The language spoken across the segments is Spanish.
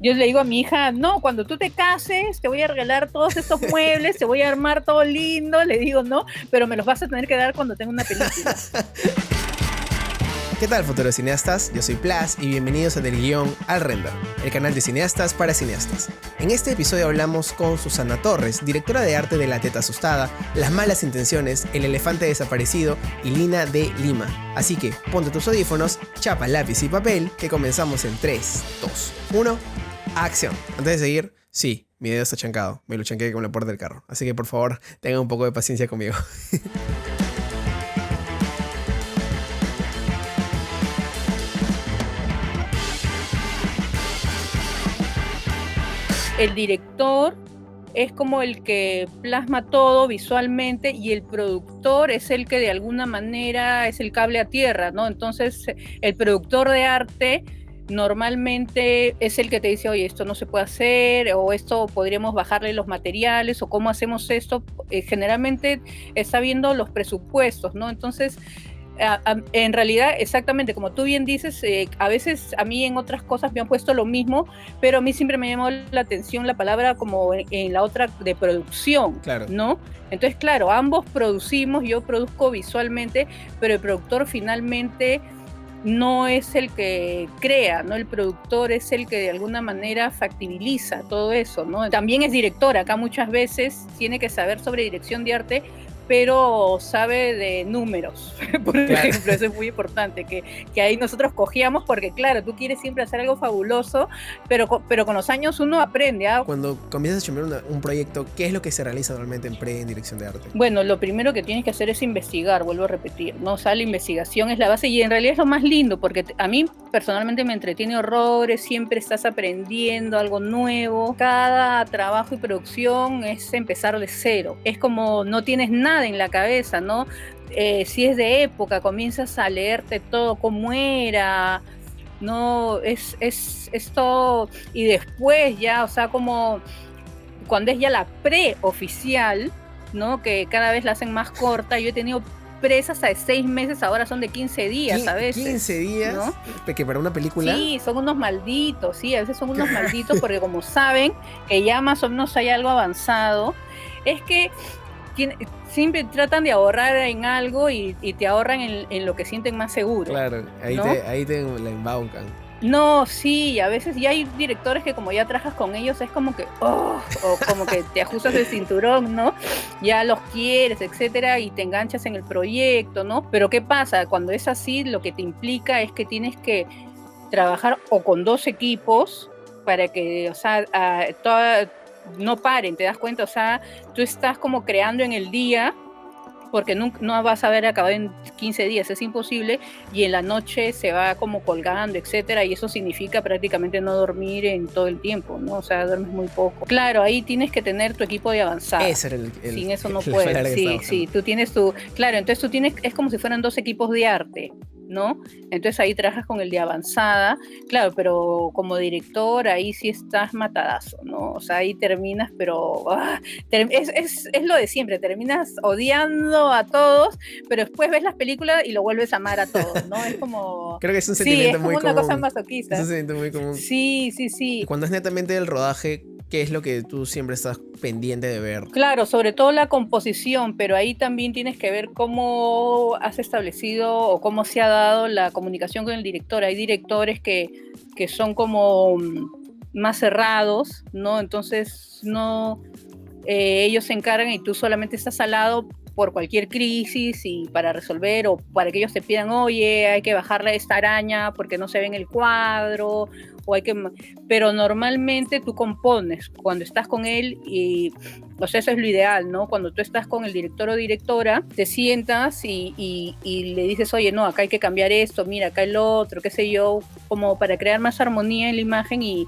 Yo le digo a mi hija, no, cuando tú te cases, te voy a regalar todos estos muebles, te voy a armar todo lindo, le digo, no, pero me los vas a tener que dar cuando tenga una película. ¿Qué tal, futuros cineastas? Yo soy Plas y bienvenidos a Del Guión al Render, el canal de cineastas para cineastas. En este episodio hablamos con Susana Torres, directora de arte de La Teta Asustada, Las Malas Intenciones, El Elefante Desaparecido y Lina de Lima. Así que ponte tus audífonos, chapa lápiz y papel, que comenzamos en 3, 2, 1, acción. Antes de seguir, sí, mi dedo está chancado, me lo chanqué con la puerta del carro, así que por favor tengan un poco de paciencia conmigo. El director es como el que plasma todo visualmente y el productor es el que de alguna manera es el cable a tierra, ¿no? Entonces, el productor de arte normalmente es el que te dice, oye, esto no se puede hacer, o esto podríamos bajarle los materiales, o cómo hacemos esto. Generalmente está viendo los presupuestos, ¿no? Entonces, en realidad, exactamente, como tú bien dices, a veces a mí en otras cosas me han puesto lo mismo, pero a mí siempre me llamó la atención la palabra como en la otra de producción, Claro. ¿no? Entonces, claro, ambos producimos, yo produzco visualmente, pero el productor finalmente no es el que crea, ¿no? El productor es el que de alguna manera factibiliza todo eso, ¿no? También es director, acá muchas veces tiene que saber sobre dirección de arte, pero sabe de números, por ejemplo, eso es muy importante, que ahí nosotros cogíamos porque, claro, tú quieres siempre hacer algo fabuloso, pero con los años uno aprende. Cuando comienzas a chambear un proyecto, ¿qué es lo que se realiza realmente en dirección de arte? Bueno, lo primero que tienes que hacer es investigar, vuelvo a repetir, ¿no? O sea, la investigación es la base y en realidad es lo más lindo, porque a mí personalmente me entretiene horrores, siempre estás aprendiendo algo nuevo, cada trabajo y producción es empezar de cero, es como no tienes nada en la cabeza, ¿no? Si es de época, comienzas a leerte todo cómo era, ¿no? Es todo, y después ya, o sea, como cuando es ya la preoficial, ¿no? Que cada vez la hacen más corta, yo he tenido presas de 6 meses, ahora son de 15 días a veces. 15 días, ¿no? Que para una película. Sí, son unos malditos, sí, a veces son unos malditos porque como saben que ya más o menos hay algo avanzado, es que siempre tratan de ahorrar en algo y te ahorran en lo que sienten más seguro. Claro, ahí, ¿no? ahí te la embaucan. No, sí, a veces ya hay directores que como ya trabajas con ellos es como que, o como que te ajustas el cinturón, ¿no? Ya los quieres, etcétera, y te enganchas en el proyecto, ¿no? Pero ¿qué pasa? Cuando es así, lo que te implica es que tienes que trabajar o con 2 equipos para que, o sea, no paren, ¿te das cuenta? O sea, tú estás como creando en el día, porque no vas a ver acabado en 15 días, es imposible, y en la noche se va como colgando, etcétera, y eso significa prácticamente no dormir en todo el tiempo, ¿no? O sea, duermes muy poco. Claro, ahí tienes que tener tu equipo de avanzada. Ese era sin eso no puedes. Sí, tú tienes claro, entonces tú tienes, es como si fueran 2 equipos de arte, ¿no? Entonces ahí trabajas con el de avanzada, claro, pero como director ahí sí estás matadazo, ¿no? O sea, ahí terminas, pero es lo de siempre, terminas odiando a todos, pero después ves las películas y lo vuelves a amar a todos, ¿no? Es como... Creo que es un sentimiento muy común. Es una cosa masoquista. Es un sentimiento muy común. Sí. Y cuando es netamente el rodaje, ¿qué es lo que tú siempre estás pendiente de ver? Claro, sobre todo la composición, pero ahí también tienes que ver cómo has establecido o cómo se ha dado la comunicación con el director. Hay directores que son como más cerrados, ¿no? Entonces no, ellos se encargan y tú solamente estás al lado por cualquier crisis y para resolver, o para que ellos te pidan, oye, hay que bajarle a esta araña porque no se ve en el cuadro, pero normalmente tú compones cuando estás con él y, o sea, eso es lo ideal, ¿no? Cuando tú estás con el director o directora, te sientas y le dices, oye, no, acá hay que cambiar esto, mira, acá el otro, qué sé yo, como para crear más armonía en la imagen y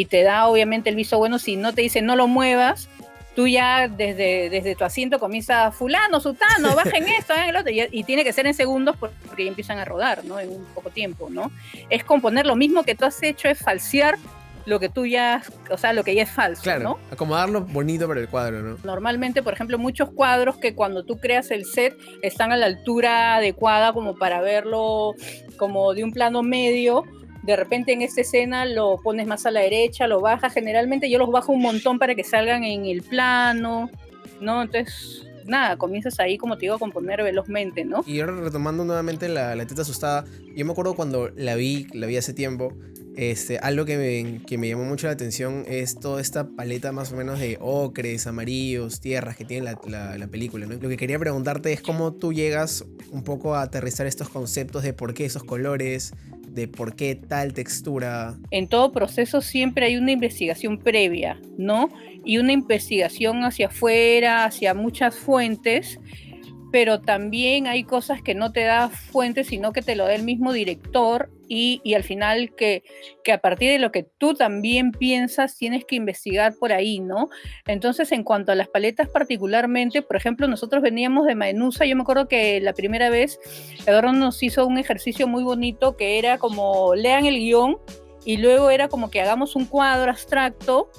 te da obviamente el visto bueno. Si no te dice no lo muevas, tú ya desde tu asiento comienzas, fulano, sutano, bajen esto, hagan el otro, y tiene que ser en segundos porque ya empiezan a rodar, ¿no? En un poco tiempo, ¿no? Es componer lo mismo que tú has hecho, es falsear lo que tú ya, o sea, lo que ya es falso, claro, ¿no? Acomodarlo bonito para el cuadro, ¿no? Normalmente, por ejemplo, muchos cuadros que cuando tú creas el set están a la altura adecuada como para verlo como de un plano medio, de repente en esta escena lo pones más a la derecha, lo bajas, generalmente yo los bajo un montón para que salgan en el plano, ¿no? Entonces, nada, comienzas ahí, como te digo, a componer velozmente, ¿no? Y ahora retomando nuevamente la teta asustada, yo me acuerdo cuando la vi hace tiempo, algo que me llamó mucho la atención es toda esta paleta más o menos de ocres, amarillos, tierras que tiene la película, ¿no? Lo que quería preguntarte es cómo tú llegas un poco a aterrizar estos conceptos de por qué esos colores, de por qué tal textura. En todo proceso siempre hay una investigación previa, ¿no? Y una investigación hacia afuera, hacia muchas fuentes, pero también hay cosas que no te da fuentes, sino que te lo da el mismo director y al final que a partir de lo que tú también piensas tienes que investigar por ahí, ¿no? Entonces, en cuanto a las paletas particularmente, por ejemplo, nosotros veníamos de Maenusa, yo me acuerdo que la primera vez Eduardo nos hizo un ejercicio muy bonito que era como lean el guión y luego era como que hagamos un cuadro abstracto.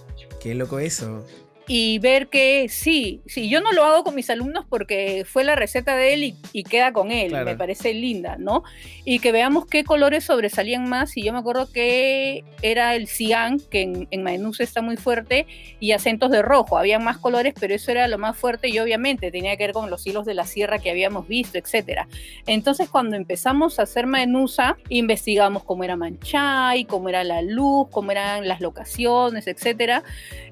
Qué loco eso. Y ver que sí, yo no lo hago con mis alumnos porque fue la receta de él y queda con él, claro. Me parece linda, ¿no? Y que veamos qué colores sobresalían más, y yo me acuerdo que era el cian, que en Maenusa está muy fuerte, y acentos de rojo, había más colores, pero eso era lo más fuerte y obviamente tenía que ver con los hilos de la sierra que habíamos visto, etc. Entonces cuando empezamos a hacer Maenusa, investigamos cómo era Manchay, cómo era la luz, cómo eran las locaciones, etc.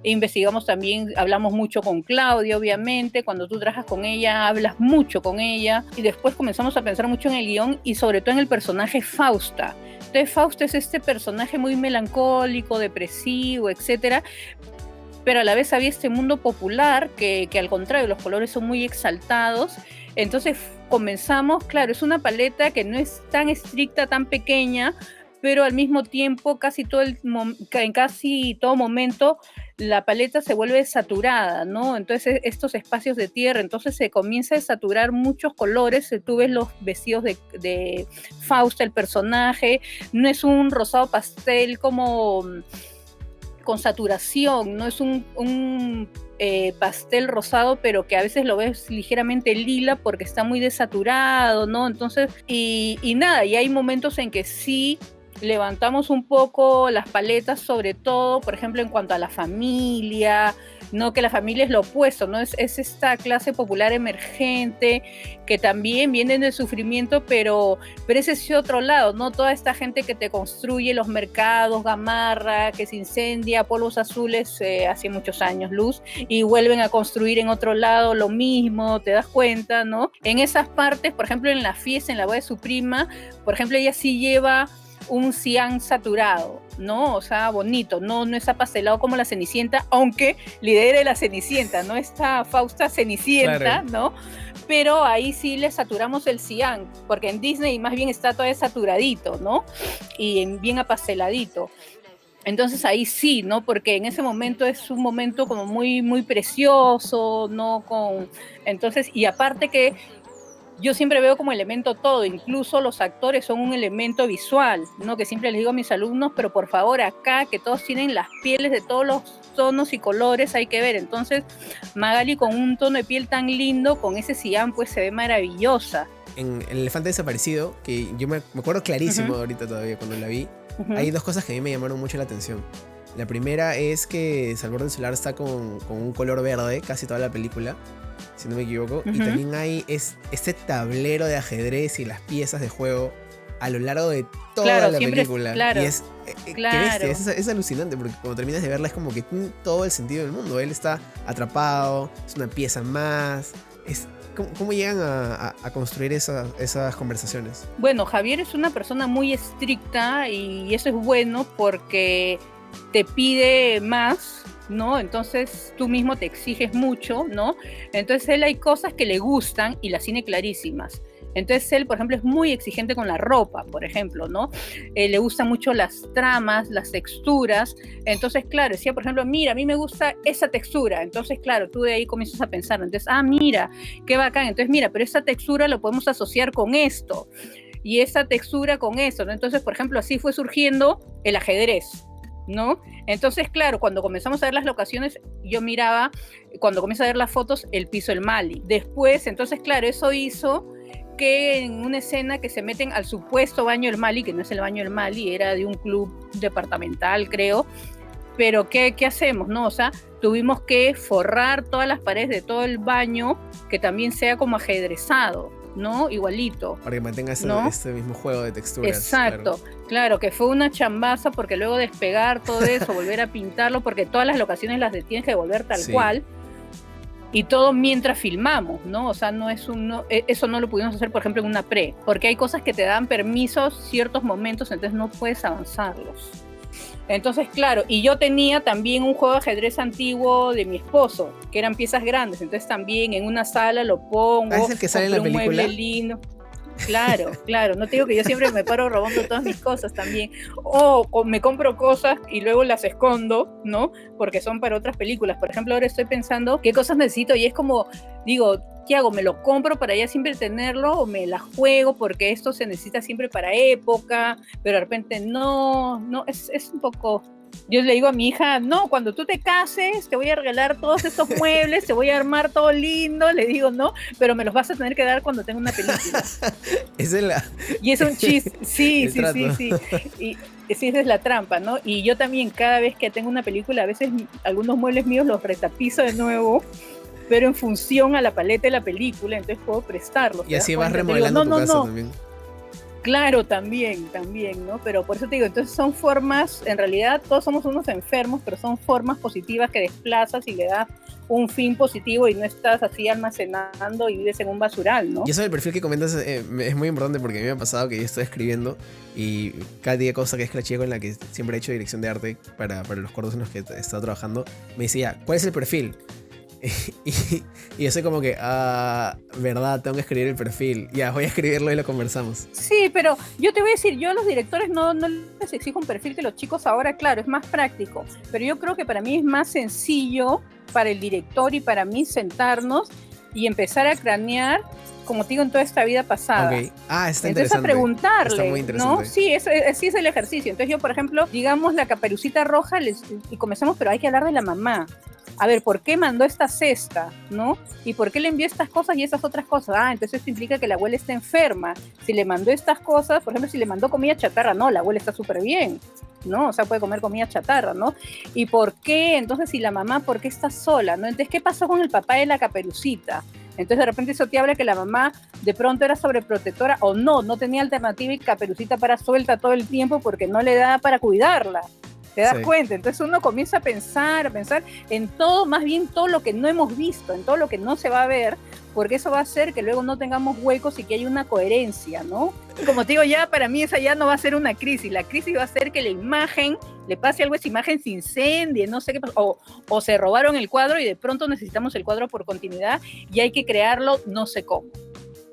Investigamos también, hablamos mucho con Claudia, obviamente, cuando tú trabajas con ella, hablas mucho con ella, y después comenzamos a pensar mucho en el guión y sobre todo en el personaje Fausta. Entonces Fausta es este personaje muy melancólico, depresivo, etcétera, pero a la vez había este mundo popular que al contrario, los colores son muy exaltados. Entonces comenzamos, claro, es una paleta que no es tan estricta, tan pequeña, pero al mismo tiempo en casi todo momento la paleta se vuelve saturada, ¿no? Entonces estos espacios de tierra, entonces se comienza a saturar muchos colores. Tú ves los vestidos de Fausta, el personaje, no es un rosado pastel como con saturación, no es un pastel rosado, pero que a veces lo ves ligeramente lila porque está muy desaturado, ¿no? Entonces, y nada, y hay momentos en que sí levantamos un poco las paletas, sobre todo, por ejemplo, en cuanto a la familia, no, que la familia es lo opuesto, ¿no? Es esta clase popular emergente que también viene del sufrimiento, pero ese es otro lado, ¿no? Toda esta gente que te construye los mercados, Gamarra, que se incendia, Polvos Azules hace muchos años, Luz, y vuelven a construir en otro lado lo mismo, te das cuenta, ¿no? En esas partes, por ejemplo, en la fiesta, en la boda de su prima, por ejemplo, ella sí lleva un cian saturado, ¿no? O sea, bonito, no es apastelado como la Cenicienta, aunque lidera la Cenicienta, ¿no? Esta Fausta Cenicienta, claro, ¿no? Pero ahí sí le saturamos el cian, porque en Disney más bien está todo saturadito, ¿no? Y bien apasteladito. Entonces ahí sí, ¿no? Porque en ese momento es un momento como muy, muy precioso, ¿no? Entonces, y aparte que yo siempre veo como elemento todo, incluso los actores son un elemento visual, ¿no? Que siempre les digo a mis alumnos, pero por favor acá, que todos tienen las pieles de todos los tonos y colores, hay que ver. Entonces Magali con un tono de piel tan lindo, con ese cian, pues se ve maravillosa. En El elefante desaparecido, que yo me acuerdo clarísimo ahorita todavía cuando la vi, hay dos cosas que a mí me llamaron mucho la atención. La primera es que Salvador del Solar está con un color verde casi toda la película, si no me equivoco, y también hay este tablero de ajedrez y las piezas de juego a lo largo de toda la película. Claro, y es es alucinante, porque cuando terminas de verla es como que tiene todo el sentido del mundo. Él está atrapado, es una pieza más. ¿Cómo llegan a construir esas conversaciones? Bueno, Javier es una persona muy estricta y eso es bueno porque te pide más, ¿no? Entonces tú mismo te exiges mucho, ¿no? Entonces él hay cosas que le gustan y las tiene clarísimas. Entonces él, por ejemplo, es muy exigente con la ropa, por ejemplo, ¿no? Le gustan mucho las tramas, las texturas. Entonces, claro, decía, por ejemplo, mira, a mí me gusta esa textura. Entonces, claro, tú de ahí comienzas a pensar. Entonces, mira, qué bacán. Entonces, mira, pero esa textura lo podemos asociar con esto. Y esa textura con esto, ¿no? Entonces, por ejemplo, así fue surgiendo el ajedrez, ¿no? Entonces, claro, cuando comenzamos a ver las locaciones, yo miraba, cuando comienzo a ver las fotos, el piso del Mali. Después, entonces, claro, eso hizo que en una escena que se meten al supuesto baño del Mali, que no es el baño del Mali, era de un club departamental, creo, pero ¿qué hacemos, no? O sea, tuvimos que forrar todas las paredes de todo el baño, que también sea como ajedrezado, ¿no? Igualito. Para que mantenga ¿no? este mismo juego de texturas. Exacto, claro, que fue una chambaza, porque luego despegar todo eso, volver a pintarlo, porque todas las locaciones las tienes que devolver tal cual, y todo mientras filmamos, ¿no? O sea, eso no lo pudimos hacer, por ejemplo, en una pre, porque hay cosas que te dan permisos ciertos momentos, entonces no puedes avanzarlos. Entonces, claro, y yo tenía también un juego de ajedrez antiguo de mi esposo, que eran piezas grandes, entonces también en una sala lo pongo. ¿Es el que sale en la película? Un mueble lindo. Claro, no te digo que yo siempre me paro robando todas mis cosas también, o me compro cosas y luego las escondo, ¿no? Porque son para otras películas. Por ejemplo, ahora estoy pensando qué cosas necesito y es como, digo, ¿qué hago? ¿Me lo compro para ya siempre tenerlo o me la juego porque esto se necesita siempre para época, pero de repente no, es un poco... Yo le digo a mi hija, no, cuando tú te cases te voy a regalar todos estos muebles, te voy a armar todo lindo, le digo, no, pero me los vas a tener que dar cuando tenga una película. Y es un chiste, sí. Y sí, esa es la trampa, ¿no? Y yo también cada vez que tengo una película, a veces algunos muebles míos los retapizo de nuevo, pero en función a la paleta de la película, entonces puedo prestarlos. Y así vas remodelando tu casa también. Claro, también, ¿no? Pero por eso te digo, entonces son formas, en realidad todos somos unos enfermos, pero son formas positivas que desplazas y le das un fin positivo y no estás así almacenando y vives en un basural, ¿no? Y eso del perfil que comentas es muy importante porque a mí me ha pasado que yo estoy escribiendo y cada día cosa que es la chica con la que siempre he hecho dirección de arte para los cortos en los que he estado trabajando, me decía, ¿cuál es el perfil? Y yo soy como que, verdad, tengo que escribir el perfil. Ya, voy a escribirlo y lo conversamos. Sí, pero yo te voy a decir, yo a los directores no les exijo un perfil, que los chicos ahora, claro, es más práctico. Pero yo creo que para mí es más sencillo para el director y para mí sentarnos y empezar a cranear, como te digo, en toda esta vida pasada. Okay. Está entonces interesante. A preguntarle, está muy interesante, ¿no? Sí, así es el ejercicio. Entonces yo, por ejemplo, digamos la Caperucita Roja y comenzamos, pero hay que hablar de la mamá. A ver, ¿por qué mandó esta cesta, no? ¿Y por qué le envió estas cosas y esas otras cosas? Entonces esto implica que la abuela está enferma. Si le mandó estas cosas, por ejemplo, si le mandó comida chatarra, no, la abuela está súper bien, ¿no? O sea, puede comer comida chatarra, ¿no? ¿Y por qué? Entonces, si la mamá, ¿por qué está sola, no? Entonces, ¿qué pasó con el papá de la Caperucita? Entonces, de repente eso te habla que la mamá de pronto era sobreprotectora o no tenía alternativa y Caperucita para suelta todo el tiempo porque no le da para cuidarla. ¿Te das cuenta? Entonces uno comienza a pensar en todo, más bien todo lo que no hemos visto, en todo lo que no se va a ver, porque eso va a hacer que luego no tengamos huecos y que haya una coherencia, ¿no? Y como te digo, ya para mí esa ya no va a ser una crisis, la crisis va a ser que la imagen, le pase algo a esa imagen, se incendie, no sé qué pasó, o se robaron el cuadro y de pronto necesitamos el cuadro por continuidad y hay que crearlo no sé cómo,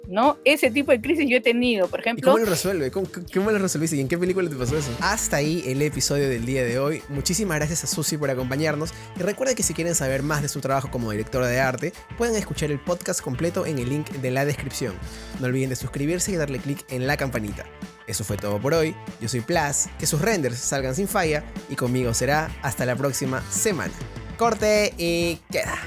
¿no? Ese tipo de crisis yo he tenido, por ejemplo. ¿Y cómo lo resuelve? ¿Cómo lo resolviste? ¿Y en qué película te pasó eso? Hasta ahí el episodio del día de hoy. Muchísimas gracias a Susi por acompañarnos. Y recuerda que si quieren saber más de su trabajo como directora de arte, pueden escuchar el podcast completo en el link de la descripción. No olviden de suscribirse y darle clic en la campanita. Eso fue todo por hoy. Yo soy Plas, que sus renders salgan sin falla y conmigo será hasta la próxima semana. Corte y queda.